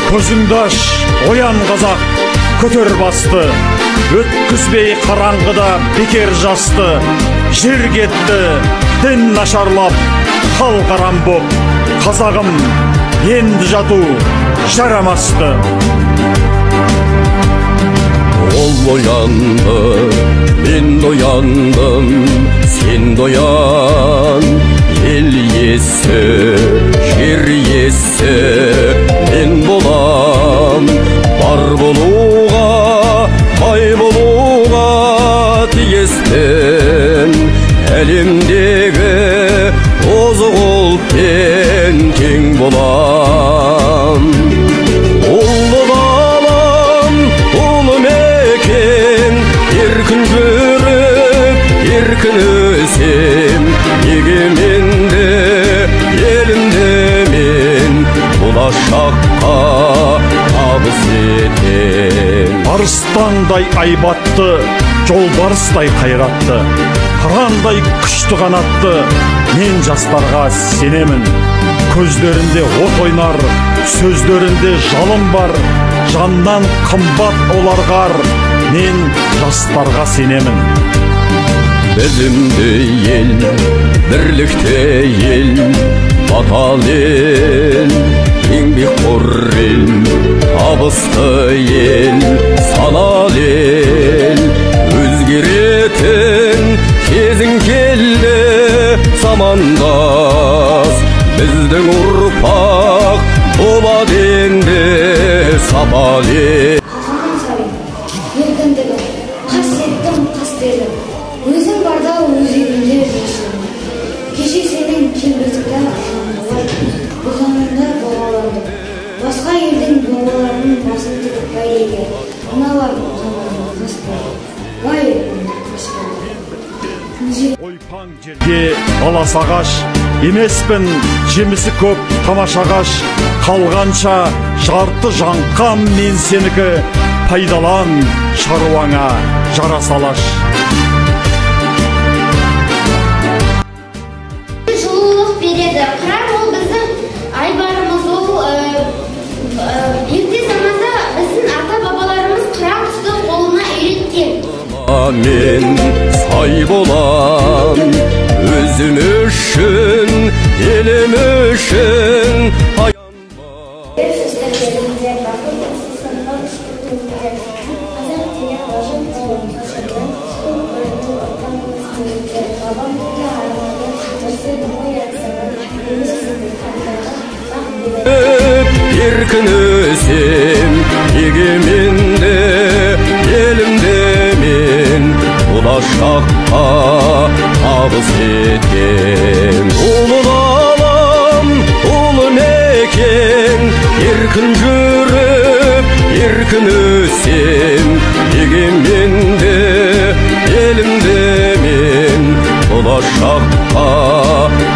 Көзіңді аш, оян қазақ, көтер басты, өткізбей қараңғыда бекер жасты. Жер кетті, дін нашарлап, хал қарам боп, қазағым енді жату жарамасты. Ол оянды, мен ояндым, сен оян. Ел иесі, жер иесі мен болам. Бар болуға, бай болуға тиістім. Әлемдегі озық ұлтпен тең болам. Ұлы далам, ұлы мекен, еркін жүріп, еркін өсем. Егеменді елімді мен болашаққа табыс етем. Арыстандай айбатты, жолбарыстай қайратты, қырандай күшті қанатты мен жастарға сенемін. Көздерінде от ойнар, сөздерінде жалын бар, жаннан қымбат оларға мен жастарға сенемін. Білімді ел, бірлікте ел, батал ел, еңбекқор ел, табысты ел, саналы ел. Өзгеретін кезің келді, замандас, біздің ұрпақ болады енді сапалы ел. Еркіндігі, қасиеттің қастерлі, өзің барда өз елінде жүрсің. Кеше сенің келбетіңді ашылғандар, бұзанында бабаларды, басқа елдің бабаларының басын тігіп бәйгеге, аналар бұзанların қастері, бай елдің қастері. Ойпаң жерге алас ағаш, емеспін жемісі көп тамаша ағаш. Қалғанша жарты жаңқам мен сенікі, пайдалан шаруаңа жара салаш. Жылулық береді, қыран ол біздің айбарымыз, ол ерте заманда біздің ата-бабаларымыз қыран құсты қолына үйреткен. Мен сай болам, өзім үшін, елім үшін аянба. Сөздерінде бақыт сынған күтімде, қазақ деген важын тауын қашырды, сол көрінді отанымызды, бабам болды армады, жүрсе ой атсаған, өмір сізді қандарға, еркін өсем, егеменді елімді мен болашаққа табыс етем. Ұлы далам, ұлы мекен, еркін жүріп, еркін өсем. Егеменді елімді мен болашаққа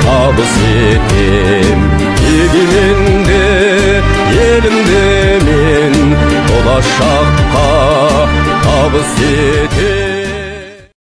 табыс етем. Егеменді елімді мен болашаққа табыс етем.